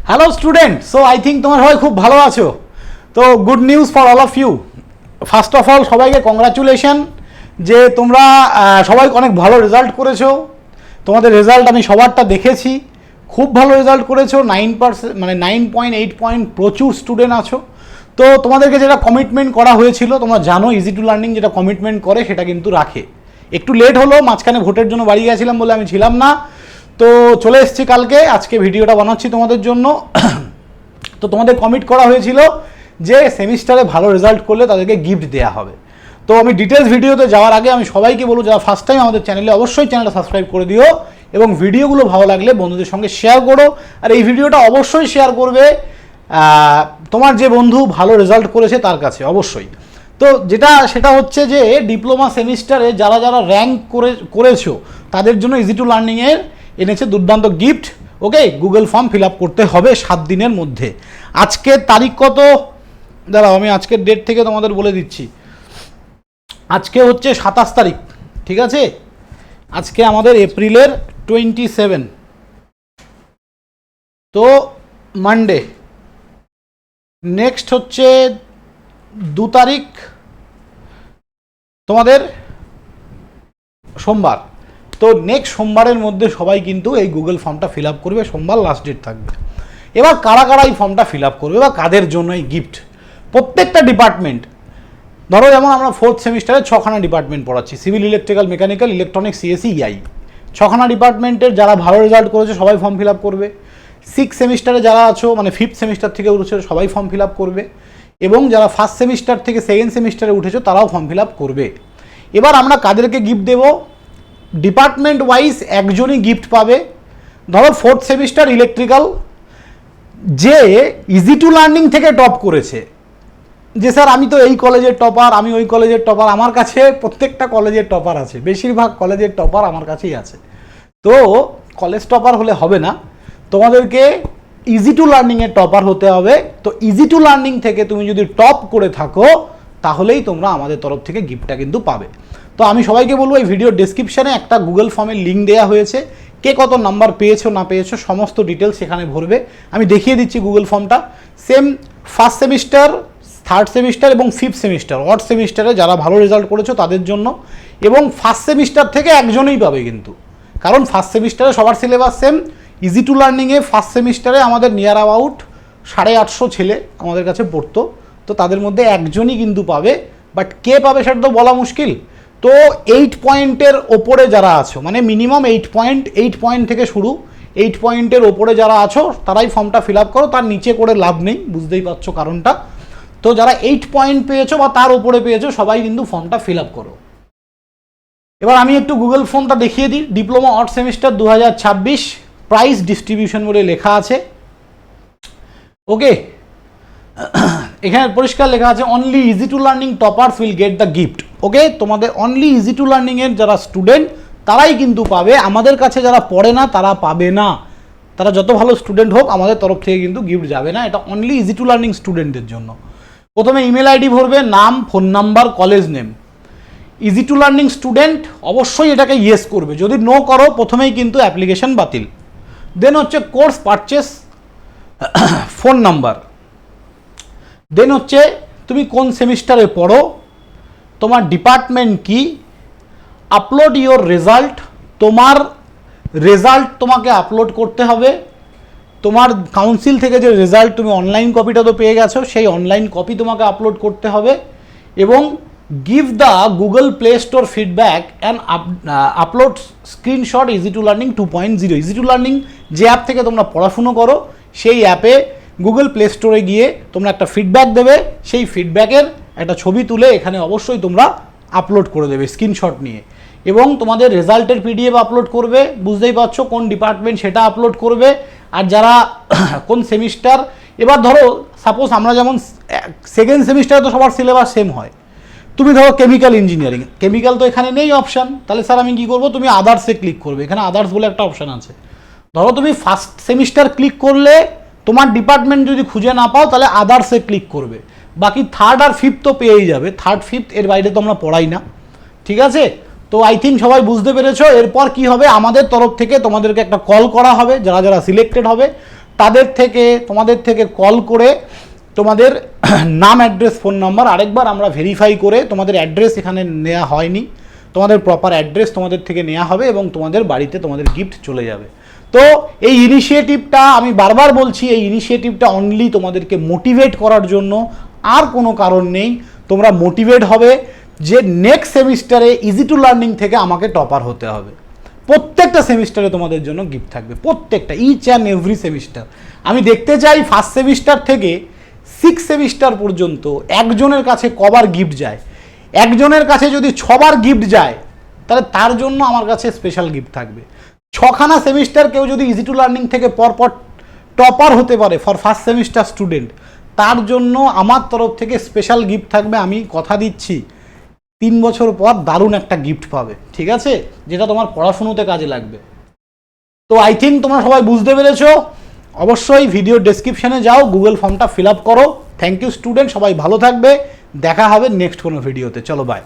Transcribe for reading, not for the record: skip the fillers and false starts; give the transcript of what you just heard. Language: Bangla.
Hello student, so I think তোমরা সবাই খুব ভালো আছো। তো good news for all of you. First of all সবাইকে কংগ্রাচুলেশন যে তোমরা সবাই অনেক ভালো রেজাল্ট করেছো। তোমাদের রেজাল্ট আমি সবারটা দেখেছি, খুব ভালো রেজাল্ট করেছো। 9% মানে 9.8 পয়েন্ট, প্রচুর স্টুডেন্ট আছো। তো তোমাদেরকে যেটা কমিটমেন্ট করা হয়েছিল, তোমরা জানো ইজি টু লার্নিং যেটা কমিটমেন্ট করে সেটা কিন্তু রাখে। একটু লেট হলো, মাঝখানে ভোটের জন্য বাড়ি গেছিলাম বলে আমি ছিলাম না। তো চলে এসেছি কালকে, আজকে ভিডিওটা বানাচ্ছি তোমাদের জন্য। তো তোমাদের কমিট করা হয়েছিল যে সেমিস্টারে ভালো রেজাল্ট করলে তাদেরকে গিফট দেওয়া হবে। তো আমি ডিটেলস ভিডিওতে যাওয়ার আগে আমি সবাইকে বলবো, যারা ফার্স্ট টাইম আমাদের চ্যানেলে, অবশ্যই চ্যানেলটা সাবস্ক্রাইব করে দিও এবং ভিডিওগুলো ভালো লাগলে বন্ধুদের সঙ্গে শেয়ার করো। আর এই ভিডিওটা অবশ্যই শেয়ার করবে তোমার যে বন্ধু ভালো রেজাল্ট করেছে তার কাছে অবশ্যই। তো সেটা হচ্ছে যে ডিপ্লোমা সেমিস্টারে যারা যারা র্যাঙ্ক করেছো তাদের জন্য ইজি টু লার্নিংয়ের এনেছে দুর্দান্ত গিফট। ওকে, গুগল ফর্ম ফিল আপ করতে হবে 7 দিনের মধ্যে। আজকের তারিখ কত? দাঁড়াও, আমি আজকের ডেট থেকে তোমাদের বলে দিচ্ছি। আজকে হচ্ছে 27 তারিখ, ঠিক আছে? আজকে আমাদের এপ্রিলের 27, তো মানডে। নেক্সট হচ্ছে 2 তারিখ তোমাদের সোমবার। তো নেক্সট সোমবারের মধ্যে সবাই কিন্তু এই গুগল ফর্মটা ফিল আপ করবে, সোমবার লাস্ট ডেট থাকবে। এবার কারা কারা এই ফর্মটা ফিল আপ করবে বা কাদের জন্য এই গিফট? প্রত্যেকটা ডিপার্টমেন্ট, ধরো যেমন আমরা 4th সেমিস্টারে 6খানা ডিপার্টমেন্ট পড়াচ্ছি, civil, electrical, mechanical, electronics, CSE, EI. 6খানা ডিপার্টমেন্টের যারা ভালো রেজাল্ট করেছে সবাই ফর্ম ফিল আপ করবে। 6th সেমিস্টারে যারা আছো, মানে 5th সেমিস্টার থেকে উঠেছো সবাই ফর্ম ফিল আপ করবে, এবং যারা 1st সেমিস্টার থেকে 2nd সেমিস্টারে উঠেছো তারাও ফর্ম ফিল আপ করবে। এবার আমরা কাদেরকে গিফট দেবো? ডিপার্টমেন্ট ওয়াইজ একজনই গিফট পাবে। ধরো 4th সেমিস্টার ইলেকট্রিক্যাল, যে ইজি টু লার্নিং থেকে টপ করেছে, যে স্যার আমি তো এই কলেজের টপার, আমি ওই কলেজের টপার। আমার কাছে প্রত্যেকটা কলেজের টপার আছে, বেশিরভাগ কলেজের টপার আমার কাছেই আছে। তো কলেজ টপার হলে হবে না, তোমাদেরকে ইজি টু লার্নিংয়ের টপার হতে হবে। তো ইজি টু লার্নিং থেকে তুমি যদি টপ করে থাকো তাহলেই তোমরা আমাদের তরফ থেকে গিফটটা কিন্তু পাবে। তো আমি সবাইকে বলবো, এই ভিডিও ডেসক্রিপশানে একটা গুগল ফর্মের লিঙ্ক দেওয়া হয়েছে, কে কত নাম্বার পেয়েছো না পেয়েছো সমস্ত ডিটেলস সেখানে ভরবে। আমি দেখিয়ে দিচ্ছি গুগল ফর্মটা। Same 1st semester, 3rd semester এবং 5th সেমিস্টার, অড সেমিস্টারে যারা ভালো রেজাল্ট করেছো তাদের জন্য, এবং 1st সেমিস্টার থেকে একজনই পাবে কিন্তু, কারণ 1st সেমিস্টারে সবার সিলেবাস সেম। ইজি টু লার্নিংয়ে 1st সেমিস্টারে আমাদের নিয়ার অ্যাবাউট 850 ছেলে আমাদের কাছে পড়তো, তো তাদের মধ্যে একজনই কিন্তু পাবে। বাট কে পাবে সেটা তো বলা মুশকিল। তো 8 পয়েন্টের ওপরে যারা আছো, মানে মিনিমাম 8 পয়েন্ট থেকে শুরু, 8 পয়েন্টের ওপরে যারা আছো তারাই ফর্মটা ফিল আপ করো, তার নিচে করে লাভ নেই, বুঝতেই পারছো কারণটা। তো যারা 8 পয়েন্ট পেয়েছো বা তার ওপরে পেয়েছো সবাই কিন্তু ফর্মটা ফিল আপ করো। এবার আমি একটু গুগল ফর্মটা দেখিয়ে দিই। Diploma odd semester 2026, prize distribution বলে লেখা আছে। ওকে, এখানে পরিষ্কার লেখা আছে only easy to learning toppers will get the gift. Okay, তোমাদের অনলি ইজি টু লার্নিংয়ের যারা স্টুডেন্ট তারাই কিন্তু পাবে, আমাদের কাছে যারা পড়ে না তারা পাবে না। তারা যত ভালো স্টুডেন্ট হোক আমাদের তরফ থেকে কিন্তু গিফট যাবে না, এটা অনলি ইজি টু লার্নিং স্টুডেন্টদের জন্য। প্রথমে ইমেল আইডি ভরবে, নাম, phone number, college name. Easy to learning student অবশ্যই এটাকে ইয়েস করবে, যদি নো করো প্রথমেই কিন্তু অ্যাপ্লিকেশন বাতিল। দেন হচ্ছে কোর্স পারচেস, ফোন নাম্বার। দেন হচ্ছে তুমি কোন সেমিস্টারে পড়ো, তোমার ডিপার্টমেন্ট কি, আপলোড ইওর রেজাল্ট, তোমার রেজাল্ট তোমাকে আপলোড করতে হবে। তোমার কাউন্সিল থেকে যে রেজাল্ট, তুমি অনলাইন কপিটা তো পেয়ে গেছো, সেই অনলাইন কপি তোমাকে আপলোড করতে হবে। এবং give the Google play store feedback and upload screenshot easy to learning 2.0। Easy to learning যে অ্যাপ থেকে তোমরা পড়াশুনো করো সেই অ্যাপে গুগল প্লে স্টোরে গিয়ে তোমরা একটা ফিডব্যাক দেবে, সেই ফিডব্যাকের একটা ছবি তুলে এখানে অবশ্যই তোমরা আপলোড করে দেবে স্ক্রিনশট নিয়ে, এবং তোমাদের রেজাল্টের পিডিএফ আপলোড করবে। বুঝতেই পারছো কোন ডিপার্টমেন্ট সেটা আপলোড করবে, আর যারা কোন সেমিস্টার। এবার ধরো সাপোজ আমরা যেমন 2nd সেমিস্টারে তো সবার সিলেবাস সেম হয়, তুমি ধরো কেমিক্যাল ইঞ্জিনিয়ারিং, কেমিক্যাল তো এখানে নেই অপশান, তাহলে স্যার আমি কী করবো? তুমি আদার্সে ক্লিক করবে, এখানে আদার্স বলে একটা অপশান আছে। ধরো তুমি 1st সেমিস্টার ক্লিক করলে তোমার ডিপার্টমেন্ট যদি খুঁজে না পাও তাহলে আদার্সে ক্লিক করবে, বাকি 3rd আর 5th তো পেয়েই যাবে। 3rd 5th এর বাইরে তো আমরা পড়াই না, ঠিক আছে? তো আই থিঙ্ক সবাই বুঝতে পেরেছো। এরপর কি হবে, আমাদের তরফ থেকে তোমাদেরকে একটা কল করা হবে যারা যারা সিলেক্টেড হবে, তোমাদের থেকে কল করে তোমাদের নাম, অ্যাড্রেস, ফোন নাম্বার আরেকবার আমরা ভেরিফাই করে, তোমাদের অ্যাড্রেস এখানে নেওয়া হয়নি, তোমাদের প্রপার অ্যাড্রেস তোমাদের থেকে নেওয়া হবে এবং তোমাদের বাড়িতে তোমাদের গিফট চলে যাবে। তো এই ইনিশিয়েটিভটা, আমি বারবার বলছি, এই ইনিশিয়েটিভটা অনলি তোমাদেরকে মোটিভেট করার জন্য, আর কোনো কারণ নেই। তোমরা মোটিভেট হবে যে নেক্সট সেমিস্টারে ইজি টু লার্নিং থেকে আমাকে টপার হতে হবে। প্রত্যেকটা সেমিস্টারে তোমাদের জন্য গিফট থাকবে, প্রত্যেকটা, ইচ অ্যান্ড এভরি সেমিস্টার। আমি দেখতে চাই ফার্স্ট সেমিস্টার থেকে 6 সেমিস্টার পর্যন্ত একজনের কাছে কবার গিফট যায়। একজনের কাছে যদি 6 বার গিফট যায়, তাহলে তার জন্য আমার কাছে স্পেশাল গিফট থাকবে। 6খানা সেমিস্টার কেউ যদি ইজি টু লার্নিং থেকে পরপর টপার হতে পারে ফর ফার্স্ট সেমিস্টার স্টুডেন্ট, তার জন্য আমার তরফ থেকে স্পেশাল গিফট থাকবে। আমি কথা দিচ্ছি 3 বছর পর দারুণ একটা গিফট পাবে, ঠিক আছে, যেটা তোমার পড়াশুনোতে কাজে লাগবে। তো আই থিঙ্ক তোমরা সবাই বুঝতে পেরেছো। অবশ্যই ভিডিও ডেসক্রিপশনে যাও, গুগল ফর্মটা ফিল আপ করো। থ্যাংক ইউ স্টুডেন্ট, সবাই ভালো থাকবে, দেখা হবে নেক্সট কোনো ভিডিওতে। চলো বাই।